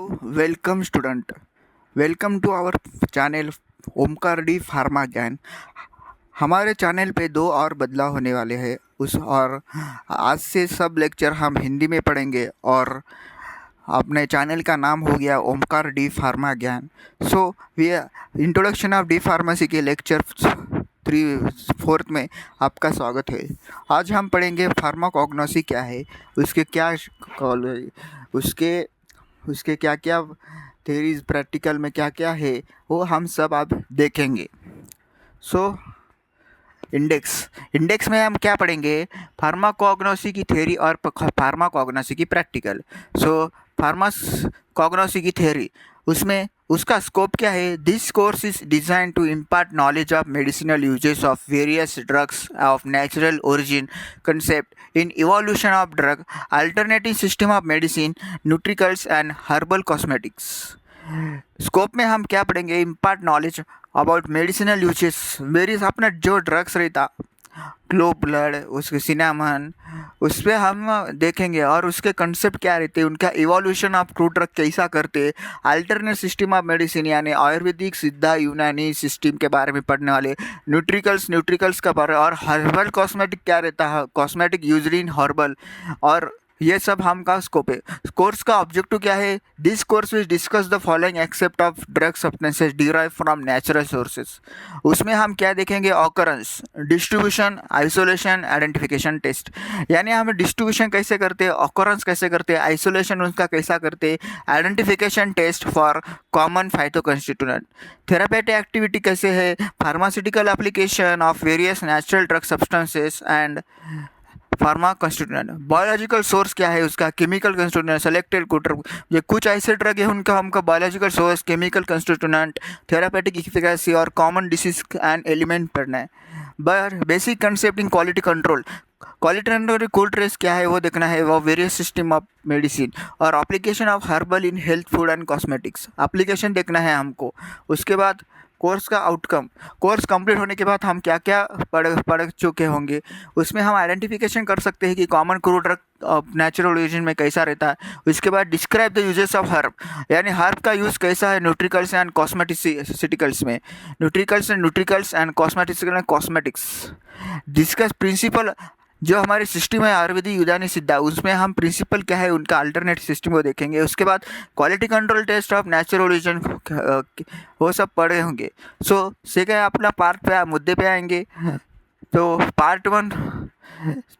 Welcome student. Welcome to our channel Omkar D pharma Gyan. हमारे channel पे दो और बदलाव होने वाले हैं और आज से सब लेक्चर हम हिंदी में पढ़ेंगे और अपने चैनल का नाम हो गया Omkar D pharma Gyan. So we introduction of D pharmacy के लेक्चर 4th में आपका स्वागत है। आज हम पढ़ेंगे फार्माकोग्नोसी क्या है, उसके क्या उसके उसके क्या क्या थेरीज, प्रैक्टिकल में क्या क्या है, वो हम सब अब देखेंगे। इंडेक्स में हम क्या पढ़ेंगे? फार्माकोग्नोसी की थ्योरी और फार्माकोग्नोसी की प्रैक्टिकल। फार्माकोग्नोसी की थ्योरी, उसमें उसका स्कोप क्या है? This course is design to impart knowledge of medicinal uses of various drugs of natural origin, concept in evolution of drug, alternative system of medicine, nutraceuticals and herbal cosmetics. Scope में हम क्या पढ़ेंगे? Impart knowledge about medicinal uses, various अपना जो drugs रहता, glow blood, उसके cinnamon, उस पर हम देखेंगे और उसके कंसेप्ट क्या रहते हैं, उनका इवोल्यूशन ऑफ क्रूड ड्रग कैसा करते, अल्टरनेट सिस्टम ऑफ मेडिसिन यानी आयुर्वेदिक, सिद्धा, यूनानी सिस्टम के बारे में पढ़ने वाले, न्यूट्रिकल्स का बारे, और हर्बल कॉस्मेटिक क्या रहता है, कॉस्मेटिक यूजली इन हर्बल, और ये सब हम का स्कोप है। कोर्स का ऑब्जेक्टिव क्या है? This course will discuss the following except of drug substances derive from natural sources. उसमें हम क्या देखेंगे? Occurrence, distribution, isolation, identification test, यानी हम डिस्ट्रीब्यूशन कैसे करते हैं, ऑकरेंस कैसे करते हैं, आइसोलेशन उनका कैसा करते हैं, identification test for common phytoconstituent, therapeutic activity कैसे है, pharmaceutical application of various natural drug substances and pharma constituent, biological source क्या है उसका, केमिकल कंस्टिट्यूएंट, सेलेक्टेड ड्रग, ये कुछ ऐसे ड्रग है उनका हमका biological source, chemical constituent, therapeutic efficacy और कॉमन डिसीज एंड एलिमेंट पढ़ना है। Basic concept in quality control, quality control cold trace क्या है वो देखना है, वो वेरियस सिस्टम ऑफ मेडिसिन और application of herbal in health food and cosmetics, application देखना है हमको। उसके बाद कोर्स का आउटकम, कोर्स कंप्लीट होने के बाद हम क्या क्या पढ़ चुके होंगे, उसमें हम आइडेंटिफिकेशन कर सकते हैं कि common crude drug natural origin में कैसा रहता है। उसके बाद describe the uses of herb, यानी हर्ब का यूज़ कैसा है न्यूट्रिकल्स एंड कॉस्मेटिक्स में, न्यूट्रिकल्स एंड कॉस्मेटिक्स। डिस्कस प्रिंसिपल, जो हमारी सिस्टम है आयुर्वेदिक, यूनानी, सिद्धा, उसमें हम प्रिंसिपल क्या है उनका अल्टरनेट सिस्टम को देखेंगे। उसके बाद quality control test of natural origin, वो सब पढ़े होंगे। सेकेंड अपना पार्ट पे मुद्दे पे आएंगे। तो पार्ट 1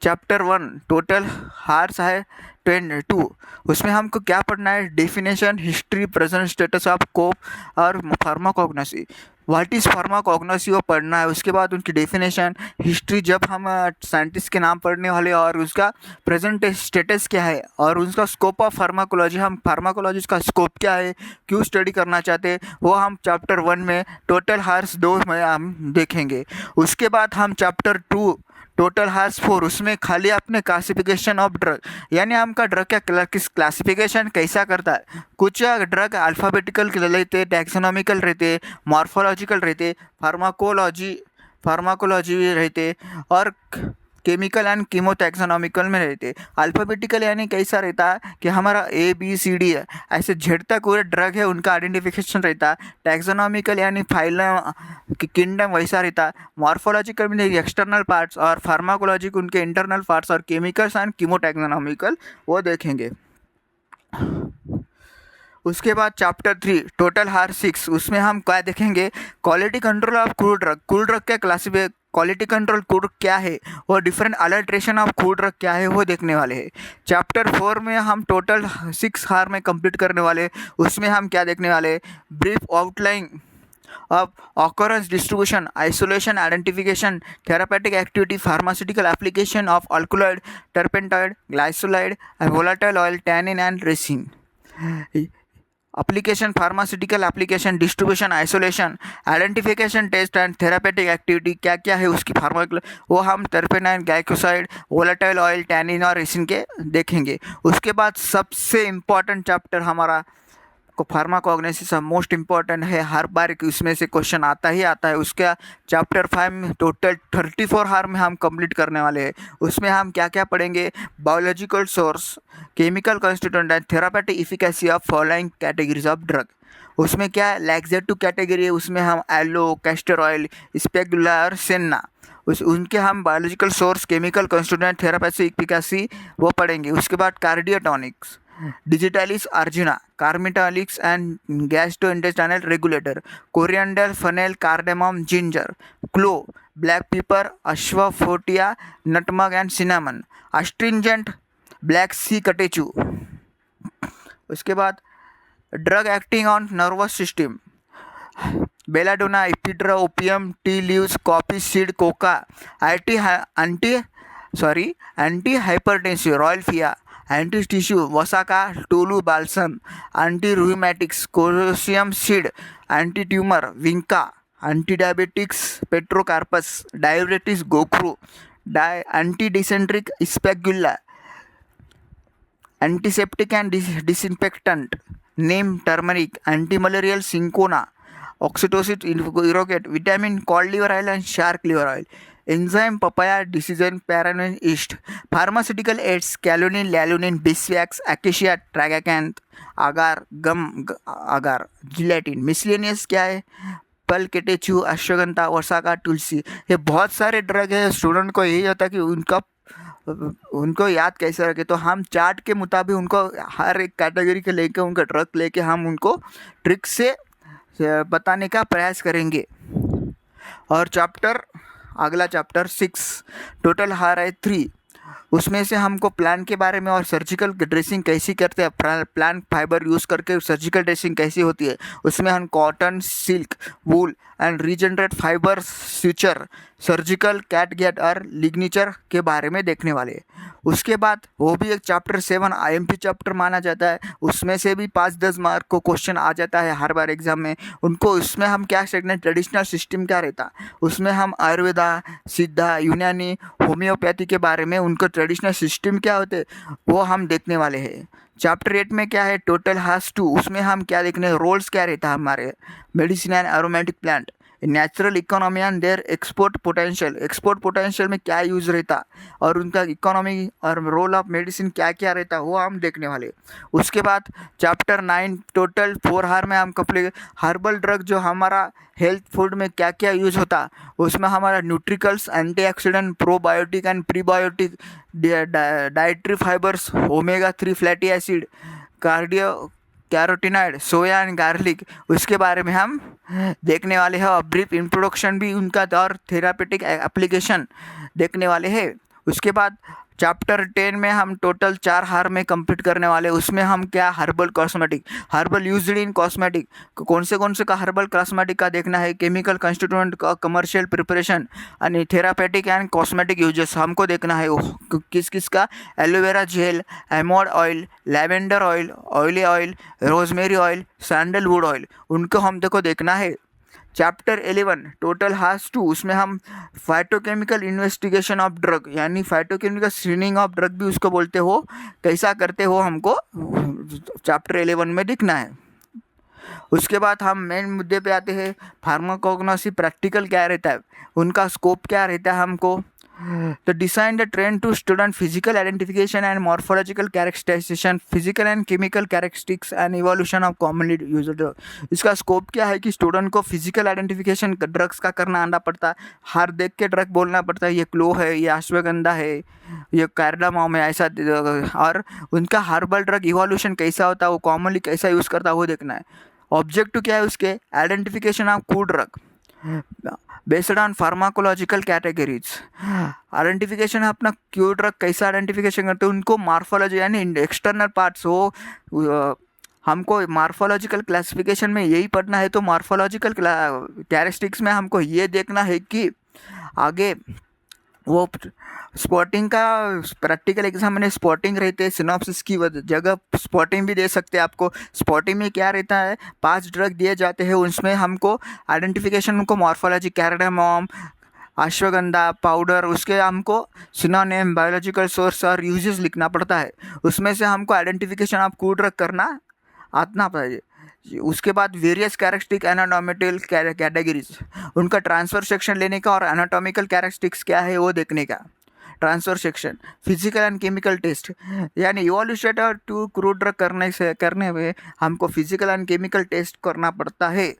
चैप्टर 1 टोटल हार्स है 2, उसमें हमको क्या पढ़ना है? Definition, history, present status of scope और फार्माकोग्नोसी, व्हाट इज़ फार्माकोग्नोसी वो पढ़ना है। उसके बाद उनकी डेफिनेशन, हिस्ट्री जब हम साइंटिस्ट के नाम पढ़ने वाले, और उसका प्रेजेंट स्टेटस क्या है, और उसका स्कोप ऑफ फार्माकोलॉजी, हम फार्माकोलॉजी का स्कोप क्या है, क्यों स्टडी करना चाहते हैं, वो हम चैप्टर 1 में टोटल हार्स 2 में हम देखेंगे। उसके बाद हम चैप्टर 2 टोटल हार्स 4, उसमें खाली अपने क्लासिफिकेशन ऑफ ड्रग, यानी हमका ड्रग का किस क्लासिफिकेशन कैसा करता है। कुछ ड्रग अल्फ़ाबेटिकल रहते, टैक्सोनॉमिकल रहते, मॉर्फोलॉजिकल रहते, फार्माकोलॉजी रहते, और केमिकल एंड कीमोटैक्सोनॉमिकल में रहते। अल्फ़ाबेटिकल यानी कैसा रहता है कि हमारा ABCD है, ऐसे Z तक पूरे ड्रग है उनका आइडेंटिफिकेशन रहता है। टैक्सोनॉमिकल यानी फाइलम, किंगडम, वैसा रहता है। मॉर्फोलॉजिकल में एक्सटर्नल पार्ट्स, और फार्माकोलॉजिक उनके इंटरनल पार्ट्स, और केमिकल्स एंड कीमोटैक्सोनॉमिकल वो देखेंगे। उसके बाद चैप्टर 3 टोटल हार 6, उसमें हम क्या देखेंगे? Quality control of crude drug क्या क्लासिफाई, क्वालिटी कंट्रोल क्रूड क्या है, और different alteration of crude drug क्या है वो देखने वाले हैं। चैप्टर 4 में हम टोटल 6 हार में कंप्लीट करने वाले, उसमें हम क्या देखने वाले? Brief outline of occurrence, distribution, isolation, identification, therapeutic activity, pharmaceutical application of alkaloid, terpentine, glycolide, volatile oil, tannin and resin. application, pharmaceutical application, distribution, isolation, identification test and therapeutic activity क्या क्या है उसकी फार्माकोल, वो हम टर्पेनाइन, ग्लाइकोसाइड, वोलेटाइल ऑयल, टैनिन और resin के देखेंगे। उसके बाद सबसे इम्पॉर्टेंट चैप्टर हमारा फार्माकोग्नोसिस मोस्ट इम्पॉर्टेंट है, हर बार उसमें से क्वेश्चन आता ही आता है। उसका चैप्टर 5 में टोटल 34 हार में हम कंप्लीट करने वाले हैं। उसमें हम क्या क्या पढ़ेंगे, biological source, chemical constituent and therapeutic efficacy of following categories of drug. उसमें क्या है, लैक्सेटिव कैटेगरी है, उसमें हम एलो, कैस्टर ऑयल, स्पेगुला और सेन्ना, उनके हम biological source, chemical constituent, therapeutic efficacy वो पढ़ेंगे। उसके बाद cardiotonics, digitalis arjuna, carminatives and gastrointestinal regulator, coriander, fennel, cardamom, ginger, clove, black pepper, asafoetida, nutmeg and cinnamon, astringent, black सी कटेचू। उसके बाद drug acting on nervous system, belladonna, ephedra, opium, tea leaves, coffee seed, coca, anti hypertensive, rauwolfia, anti tussive, vasaka, tolu balsam, anti rheumatics, colchicum seed, anti tumour, vinca, anti diabetics, पेट्रोकार्पस, diabetics, gokhru, anti dysenteric, ispaghula, antiseptic and disinfectant, neem, turmeric, anti malarial, cinchona, oxytocin, ergot, vitamin, cod liver oil and shark liver oil, enzyme, papaya, diastase, papain yeast, pharmaceutical aids, kaolin, lanolin, beeswax, acacia, tragacanth, agar, agar, gelatin. Miscellaneous क्या है, पल, केटेचू, अश्वगंधा, वसाका, तुलसी। ये बहुत सारे drug है। Student को यही होता है कि उनको याद कैसे रखे, तो हम चार्ट के मुताबिक उनको हर एक कैटेगरी के लेके उनका ड्रग लेके हम उनको ट्रिक से बताने का प्रयास करेंगे। और अगला चैप्टर 6 टोटल हार है 3। उसमें से हमको प्लान के बारे में और सर्जिकल ड्रेसिंग कैसी करते हैं, प्लान फाइबर यूज़ करके सर्जिकल ड्रेसिंग कैसी होती है, उसमें हम cotton, silk, wool and regenerate fibre, suture, surgical, catgut और लिग्नेचर के बारे में देखने वाले हैं। उसके बाद वो भी एक चैप्टर 7 IMP चैप्टर माना जाता है। उसमें से भी 5-10 मार्क को क्वेश्चन आ जाता है हर बार एग्जाम में। उनको उसमें हम क्या सीखना, ट्रेडिशनल सिस्टम क्या रहता, उसमें हम आयुर्वेदा, सिद्धा, यूनानी, होम्योपैथी के बारे में उनको ट्रेडिशनल सिस्टम क्या होते वो हम देखने वाले हैं। चैप्टर 8 में क्या है, टोटल हास 2, उसमें हम क्या देखने, रोल्स क्या रहता है हमारे medicine and aromatic plant, natural economy and their export potential में क्या यूज़ रहता और उनका इकोनॉमी और रोल ऑफ मेडिसिन क्या क्या रहता वो हम देखने वाले। उसके बाद चैप्टर 9 टोटल 4 हार में हम कंप्लीट हर्बल ड्रग जो हमारा हेल्थ फूड में क्या क्या यूज़ होता, उसमें हमारा nutraceuticals, antioxidant, probiotic and prebiotic, dietary fibres, omega 3 fatty acid, carotenoid, soya and garlic, उसके बारे में हम देखने वाले हैं। और ब्रीफ इंट्रोडक्शन भी उनका और थेरापेटिक एप्लीकेशन देखने वाले हैं। उसके बाद चैप्टर 10 में हम टोटल 4 हार में कंप्लीट करने वाले। उसमें हम क्या, herbal cosmetic, herbal used in cosmetic, कौन से का हर्बल कॉस्मेटिक का देखना है, केमिकल कंस्टिट्यूएंट का कमर्शियल प्रिपरेशन और थेरापेटिक एंड कॉस्मेटिक यूजेस हमको देखना है। किस किस का, aloe vera gel, almond oil, lavender oil, oil, rosemary oil, sandalwood oil, उनको हमको देखना है। चैप्टर 11 टोटल हास 2, उसमें हम फाइटोकेमिकल इन्वेस्टिगेशन ऑफ ड्रग यानी फाइटोकेमिकल स्क्रीनिंग ऑफ ड्रग भी उसको बोलते हो, कैसा करते हो हमको चैप्टर 11 में दिखना है। उसके बाद हम मेन मुद्दे पे आते हैं, फार्माकोग्नोसी प्रैक्टिकल क्या रहता है, उनका स्कोप क्या रहता है हमको, तो design the train to student physical identification and morphological characterization, physical and chemical characteristics and evolution of commonly used drug. इसका स्कोप क्या है कि स्टूडेंट को फिजिकल आइडेंटिफिकेशन ड्रग्स का करना आना पड़ता है, हर देख के ड्रग बोलना पड़ता है, ये क्लो है, ये अश्वगंधा है, ये कार्डामम है, ऐसा। और उनका हर्बल ड्रग इवोल्यूशन कैसा होता है, वो कॉमनली कैसा यूज़ करता है वो देखना है। ऑब्जेक्टिव क्या है उसके, आइडेंटिफिकेशन ऑफ कू drug based on pharmacological categories. Identification है अपना क्यू ड्रग कैसा आइडेंटिफिकेशन करते हैं, उनको मार्फोलॉजी यानी एक्सटर्नल पार्ट्स हो, हमको मार्फोलॉजिकल क्लासिफिकेशन में यही पढ़ना है। तो मार्फोलॉजिकल कैरेक्टरिस्टिक्स में हमको ये देखना है कि आगे वो स्पॉटिंग का प्रैक्टिकल एग्जाम में स्पॉटिंग रहते हैं, सिनॉप्सिस की जगह स्पॉटिंग भी दे सकते हैं आपको। स्पॉटिंग में क्या रहता है, 5 ड्रग दिए जाते हैं, उसमें हमको आइडेंटिफिकेशन को मॉर्फोलॉजी, कार्डामम, अश्वगंधा पाउडर, उसके हमको सिनोनिम, बायोलॉजिकल सोर्स और यूजेस लिखना पड़ता है। उसमें से हमको आइडेंटिफिकेशन ऑफ कू ड्रग करना आना चाहिए। उसके बाद वेरियस कैरेक्टरिस्टिक एनाटॉमिकल कैटेगरीज, उनका ट्रांसफर सेक्शन लेने का और एनाटॉमिकल कैरेक्टरिस्टिक्स क्या है वो देखने का। Transfer section, physical and chemical test, यानी इवोल्यूशन टू क्रूड ड्रग करने में हमको फिजिकल एंड केमिकल टेस्ट करना पड़ता है।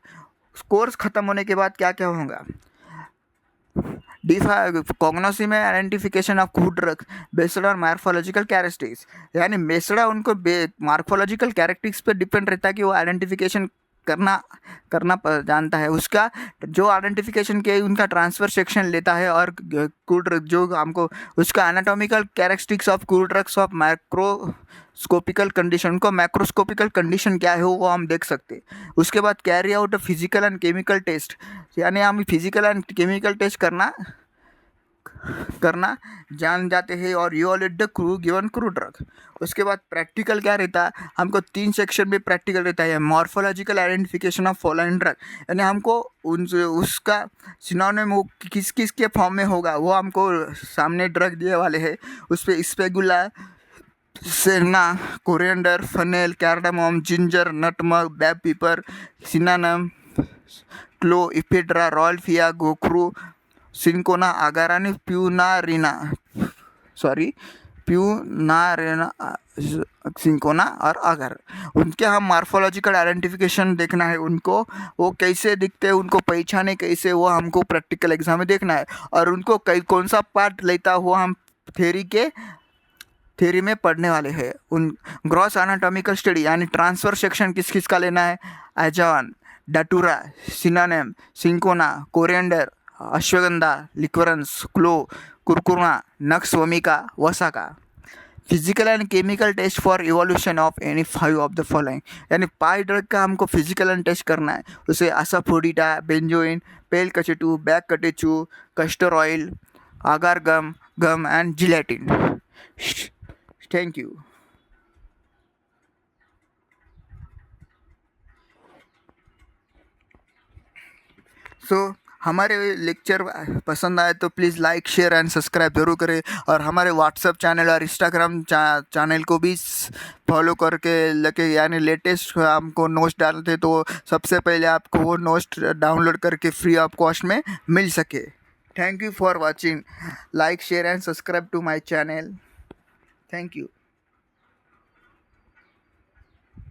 कोर्स ख़त्म होने के बाद क्या क्या होगा। कॉग्नोसी में identification of crude drug based on morphological characteristics, यानी बेस्ड उनको मार्फोलॉजिकल कैरेक्टरिस्टिक्स पे डिपेंड रहता है कि वो आइडेंटिफिकेशन जानता है। उसका जो आइडेंटिफिकेशन के उनका ट्रांसफर सेक्शन लेता है और क्रूड ड्रग जो हमको उसका anatomical characteristics of crude drugs of macroscopical condition को मैक्रोस्कोपिकल कंडीशन क्या है वो हम देख सकते। उसके बाद carry out physical and chemical test, यानी हम फिजिकल एंड केमिकल टेस्ट करना जान जाते हैं और you already the crew given crew drug. उसके बाद प्रैक्टिकल क्या रहता है, हमको 3 सेक्शन में प्रैक्टिकल रहता है। Morphological identification of following drug, यानी हमको उसका सिनोनिम वो किस किस के फॉर्म में होगा वो हमको सामने ड्रग दिए वाले हैं उस पर ispaghula, senna, coriander, fennel, cardamom, ginger, nutmeg, black pepper, cinnamon, clove, ephedra, rauwolfia, gokhru, cinchona, अगारानी, प्यूनारेना, सिंकोना और अगर। उनके हम मार्फोलॉजिकल आइडेंटिफिकेशन देखना है, उनको वो कैसे दिखते हैं, उनको पहचाने कैसे, वो हमको प्रैक्टिकल एग्जाम में देखना है। और उनको कौन सा पार्ट लेता हुआ हम थ्योरी में पढ़ने वाले हैं। उन ग्रॉस एनाटॉमिकल स्टडी यानी ट्रांसफर सेक्शन किस किस का लेना है, एजान, datura, cinnamon, cinchona, coriander, ashwagandha, liquorice, clove, कुरकुरा, nux vomica, vasaka. Physical and chemical test for evolution of any 5 of the following, यानी 5 ड्रग का हमको फिजिकल एंड टेस्ट करना है। उसे असाफोडिटा, बेंजोइन, पेल कचेटू, बैक कटेचू, कस्टर ऑयल, आगार गम एंड जिलेटिन। Thank you. हमारे lecture पसंद आए तो please like, share and subscribe जरूर करें। और हमारे व्हाट्सएप चैनल और इंस्टाग्राम चैनल को भी फॉलो करके लगे, यानी लेटेस्ट हमको नोट्स डालते तो सबसे पहले आपको वो नोट्स डाउनलोड करके फ्री ऑफ कॉस्ट में मिल सके। Thank you for watching. Like, share and subscribe to my channel. Thank you.